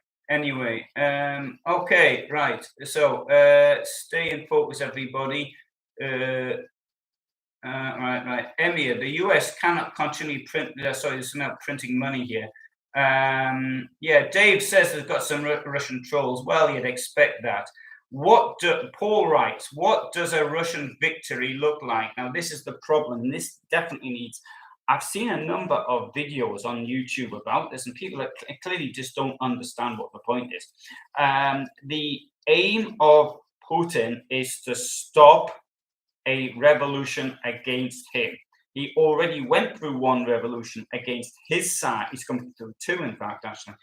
okay, right. So stay in focus, everybody. Right. Emir, the US cannot continue print. Sorry, there's some printing money here. Yeah, Dave says they've got some Russian trolls. Well, you'd expect that. Paul writes, what does a Russian victory look like? Now, this is the problem. This definitely needs. I've seen a number of videos on YouTube about this, and people that clearly just don't understand what the point is. The aim of Putin is to stop a revolution against him. He already went through one revolution against his side. He's come through two, in fact, actually.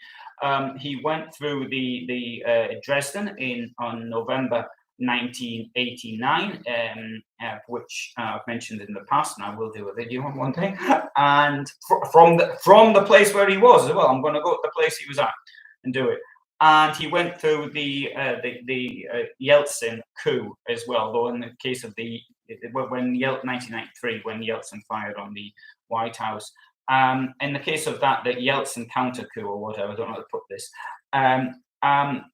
He went through the Dresden on November 1989, which I've mentioned in the past, and I will do a video on one day. And from the place where he was as well, I'm going to go to the place he was at and do it. And he went through the Yeltsin coup as well, though in the case of when 1993, when Yeltsin fired on the White House. In the case of that, the Yeltsin counter coup or whatever, I don't know how to put this.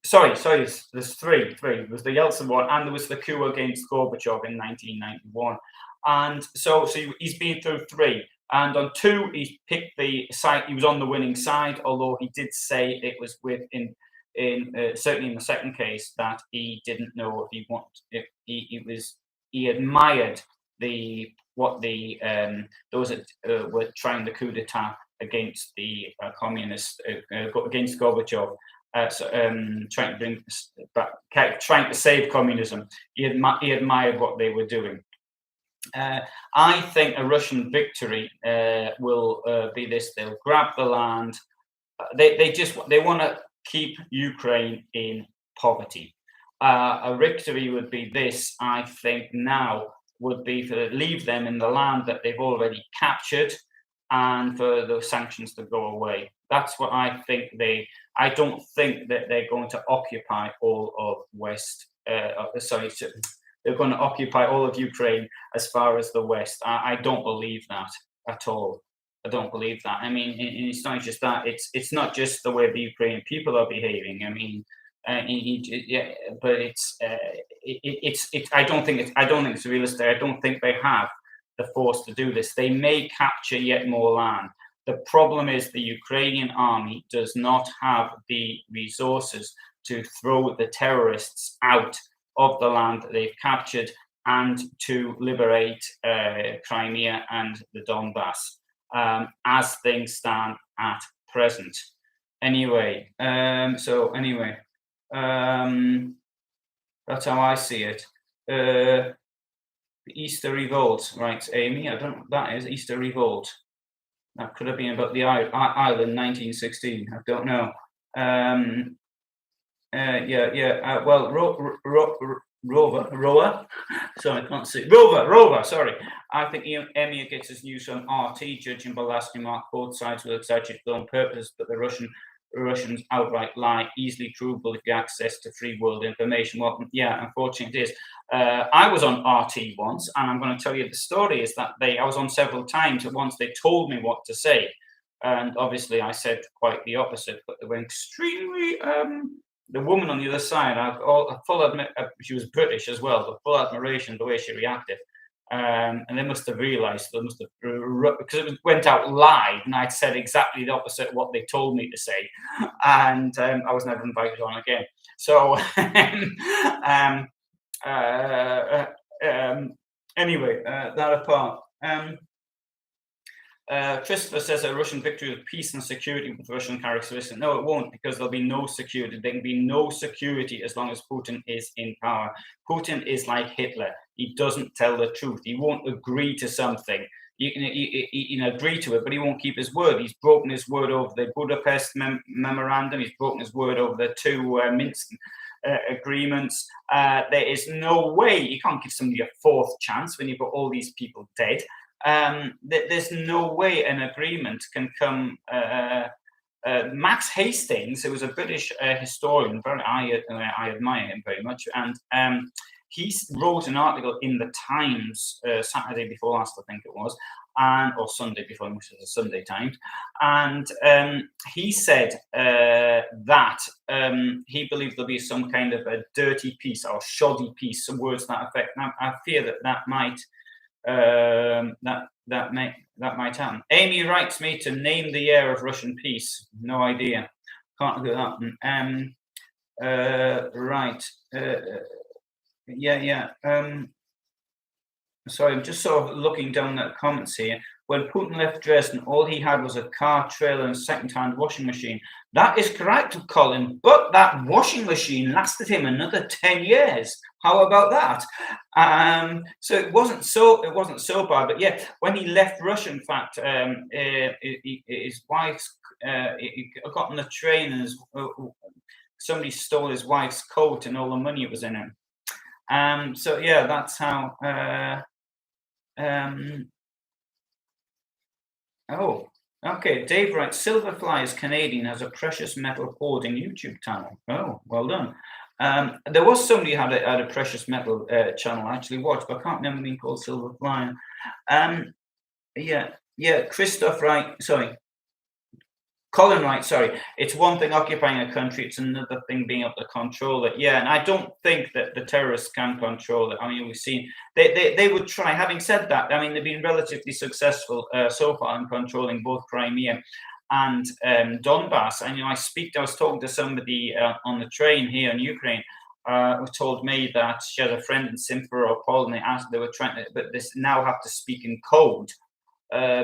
Sorry, there's three. There was the Yeltsin one, and there was the coup against Gorbachev in 1991. And so he's been through three. And on two, he picked the side. He was on the winning side, although he did say it was certainly in the second case that he didn't know if he admired those that were trying the coup d'état against the communists, against Gorbachev, trying to save communism. He admired what they were doing. I think a Russian victory will be this: they'll grab the land. They want to keep Ukraine in poverty. A victory would be this, I think now, would be to leave them in the land that they've already captured and for the sanctions to go away. That's what I think. I don't think that they're going to occupy all of they're going to occupy all of Ukraine as far as the West. I don't believe that at all. I don't believe that. I mean, it's not just that. It's not just the way the Ukrainian people are behaving. I mean, but I don't think it's realistic. I don't think they have the force to do this. They may capture yet more land. The problem is the Ukrainian army does not have the resources to throw the terrorists out of the land that they've captured and to liberate Crimea and the Donbass. As things stand at present. Anyway, that's how I see it. The Easter Revolt, right, Amy? I don't know what that is. Easter Revolt. That could have been about the island, 1916. I don't know. Rover. Sorry, I can't see. Rover. Sorry. I think Emir gets his news from RT, judging by last remark. Both sides will exaggerate their own purpose, but the Russians outright lie, easily provable if you access to free world information. Well, yeah, unfortunately it is. I was on RT once, and I'm going to tell you the story is that I was on several times. At once they told me what to say, and obviously I said quite the opposite, but they were extremely the woman on the other side, she was British as well, but full admiration of the way she reacted. And they must have realised, because it went out live, and I'd said exactly the opposite of what they told me to say, and I was never invited on again. So, anyway, that apart. Christopher says a Russian victory with peace and security with Russian characteristics. No, it won't, because there'll be no security. There can be no security as long as Putin is in power. Putin is like Hitler. He doesn't tell the truth. He won't agree to something. You can agree to it, but he won't keep his word. He's broken his word over the Budapest memorandum. He's broken his word over the two Minsk agreements. There is no way you can't give somebody a fourth chance when you've got all these people dead. There's no way an agreement can come. Max Hastings, who was a British historian, I admire him very much, and he wrote an article in the Times Saturday before last, I think it was, or Sunday before, which was the Sunday Times, and he said that he believed there'll be some kind of a dirty peace or shoddy peace, some words to that effect. Now, I fear that might. That might happen. Amy writes me to name the year of Russian peace. No idea. Can't do that. Right. Sorry, I'm just sort of looking down at comments here. When Putin left Dresden, all he had was a car, trailer, and a second-hand washing machine. That is correct, Colin, but that washing machine lasted him another 10 years. How about that? So it wasn't so bad, but yeah, when he left Russia, in fact, his wife's he got on the train and somebody stole his wife's coat and all the money was in it. So yeah, that's how. Um, oh, okay. Dave writes, Silverfly is Canadian, has a precious metal hoarding YouTube channel. Oh, well done. There was somebody who had a precious metal channel I actually watched, but I can't remember being called Silverfly. Yeah, yeah. Christoph, right? Sorry. Colin Wright, sorry. It's one thing occupying a country, it's another thing being able to control it. Yeah, and I don't think that the terrorists can control it. I mean, we've seen they would try. Having said that, I mean, they've been relatively successful so far in controlling both Crimea and Donbass. And I was talking to somebody on the train here in Ukraine. Who told me that she had a friend in Simferopol, and they were trying to, but they now have to speak in code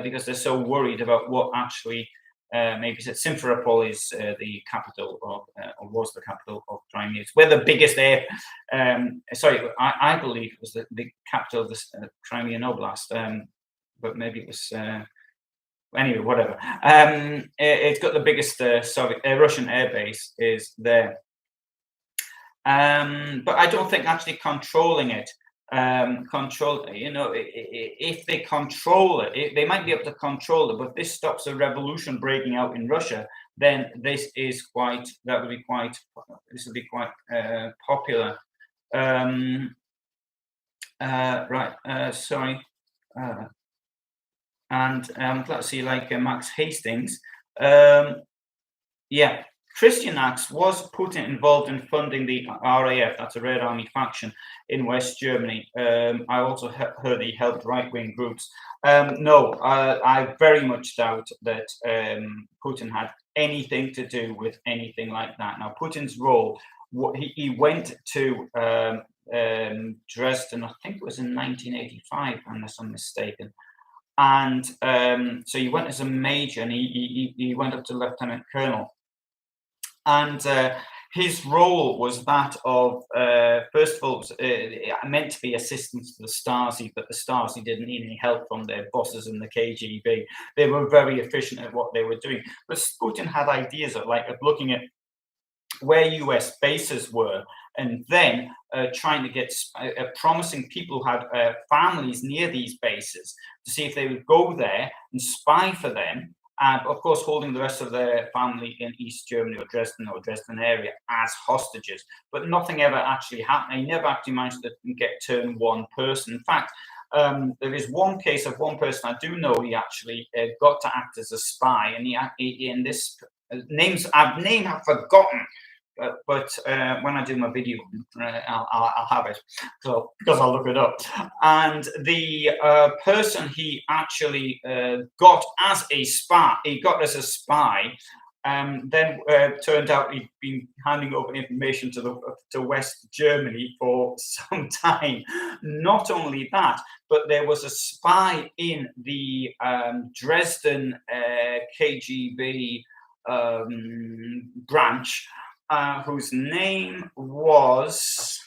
because they're so worried about what actually maybe said Simferopol is the capital of, or was the capital of Crimea. It's where the biggest air. Sorry, I believe it was the capital of the Crimean Oblast, but maybe it was. Anyway, whatever. It's got the biggest Russian airbase is there. But I don't think actually controlling it if they control it, they might be able to control it, but if this stops a revolution breaking out in Russia, then this would be quite popular. Sorry. And let's see, like Max Hastings. Yeah, Christian Axe, was Putin involved in funding the RAF, that's a Red Army faction in West Germany? I also heard he helped right-wing groups. No, I very much doubt that Putin had anything to do with anything like that. Now, Putin's role, he went to Dresden, I think it was in 1985, unless I'm mistaken. And so he went as a major, and he went up to lieutenant colonel. And his role was that of, first of all, meant to be assistance to the Stasi, but the Stasi didn't need any help from their bosses in the KGB. They were very efficient at what they were doing. But Putin had ideas of looking at where US bases were, and then trying to get promising people who had families near these bases to see if they would go there and spy for them. And of course, holding the rest of their family in East Germany or Dresden area as hostages. But nothing ever actually happened. He never actually managed to turn one person. In fact, there is one case of one person I do know. He actually got to act as a spy, and he in this name I've forgotten. But when I do my video, I'll have it, so because I'll look it up. And the person he actually got as a spy, then turned out he'd been handing over information to West Germany for some time. Not only that, but there was a spy in the Dresden KGB branch. Whose name was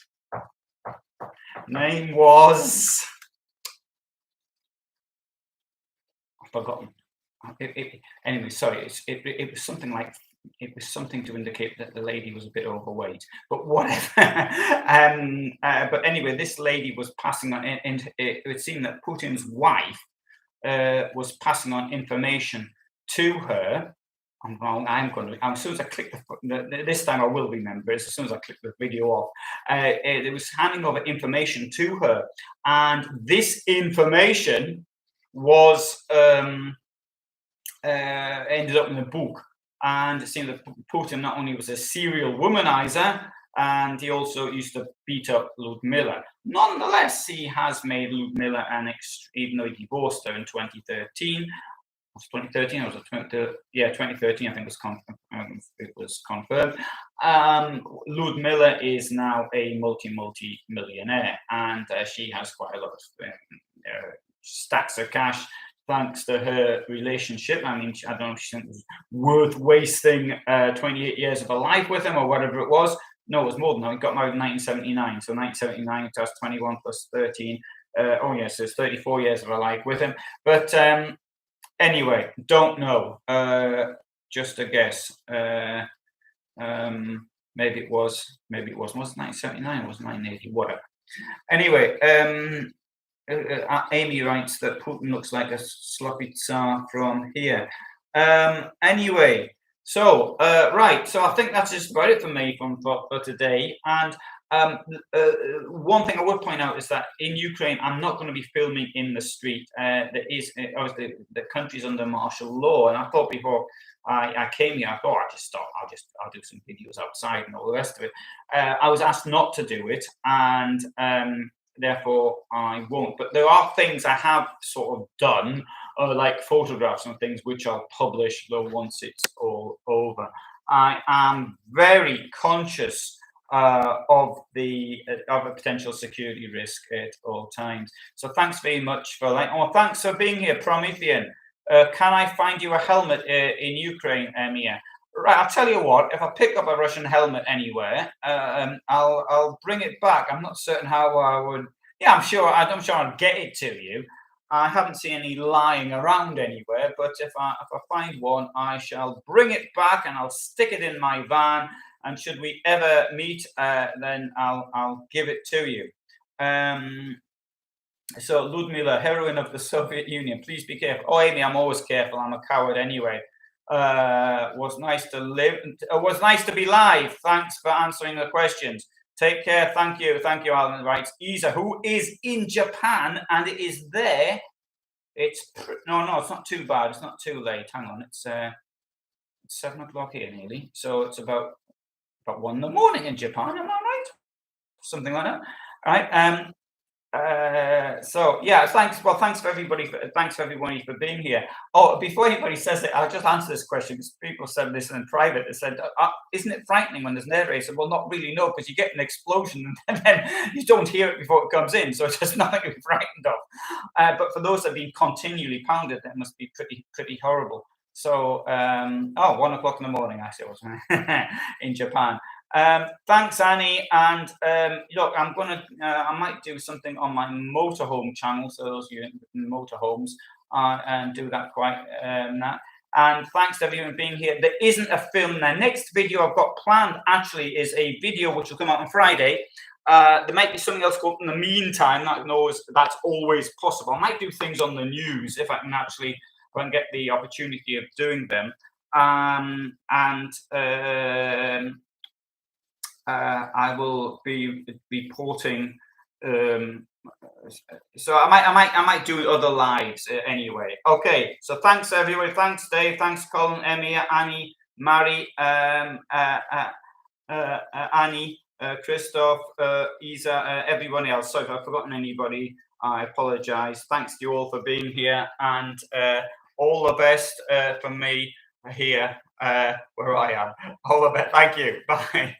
I've forgotten. Anyway, sorry. It was something like, it was something to indicate that the lady was a bit overweight, but whatever. But anyway, this lady was passing on, and it would seem that Putin's wife was passing on information to her. I'm wrong. As soon as I click this time, I will remember it. As soon as I click the video off, it was handing over information to her, and this information was ended up in a book. And it seemed that Putin not only was a serial womanizer, and he also used to beat up Ludmilla. Nonetheless, he has made Ludmilla even though he divorced her in 2013. Was 2013 or was it 2013? I think it was confirmed. Ludmilla is now a multi-millionaire, and she has quite a lot of stacks of cash thanks to her relationship. I mean, I don't know if she thinks it was worth wasting 28 years of her life with him or whatever it was. No, it was more than that. We got married in 1979. So 1979 plus 21 plus 13. Oh yes, it's 34 years of a life with him. But anyway, don't know. Just a guess. Maybe it was. Maybe it was. Was it 1979? Or was it 1980? Whatever. Anyway, Amy writes that Putin looks like a sloppy Tsar from here. Anyway, so right, so I think that's just about it for me for today. And one thing I would point out is that in Ukraine, I'm not going to be filming in the street. There is obviously the country's under martial law, and I thought before I came here, I thought I'll do some videos outside and all the rest of it. I was asked not to do it, and therefore I won't. But there are things I have sort of done, like photographs and things, which I'll publish though once it's all over. I am very conscious of a potential security risk at all times. So thanks very much for thanks for being here, Promethean. Can I find you a helmet in Ukraine, Mia? Right, I'll tell you what. If I pick up a Russian helmet anywhere, I'll bring it back. I'm not certain how I would. Yeah, I'm sure I'll get it to you. I haven't seen any lying around anywhere, but if I find one, I shall bring it back and I'll stick it in my van. And should we ever meet, then I'll give it to you. So Ludmila, heroine of the Soviet Union, please be careful. Oh, Amy, I'm always careful. I'm a coward anyway. Was nice to live. Was nice to be live. Thanks for answering the questions. Take care. Thank you. Thank you, Alan. Writes Isa, who is in Japan, and it is there. It's no, it's not too bad. It's not too late. Hang on. It's 7 o'clock here nearly. So it's about 1 in the morning in Japan. Am I right? Something like that. All right. So yeah, thanks for everybody for being here. Oh, before anybody says it, I'll just answer this question because people said this in private. They said, "Isn't it frightening when there's an air raid?" I said, well, not really, no, because you get an explosion and then you don't hear it before it comes in, so it's just nothing to be frightened of. But for those that have been continually pounded, that must be pretty horrible. So, 1 o'clock in the morning, actually, it was in Japan. Thanks, Annie. And look, I might do something on my motorhome channel. So those of you in motorhomes, and do that quite that. And thanks to everyone being here. There isn't a film. The next video I've got planned actually is a video which will come out on Friday. There might be something else in the meantime. That's always possible. I might do things on the news if I can actually get the opportunity of doing them. I will be reporting. So I might do other lives anyway. Okay. So thanks everyone. Thanks Dave. Thanks Colin, Emmy, Annie, Mary, Annie, Christoph, Isa, everyone else. So if I've forgotten anybody, I apologize. Thanks to you all for being here, and all the best from me here where I am. All the best. Thank you. Bye.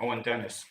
Oh, and Dennis.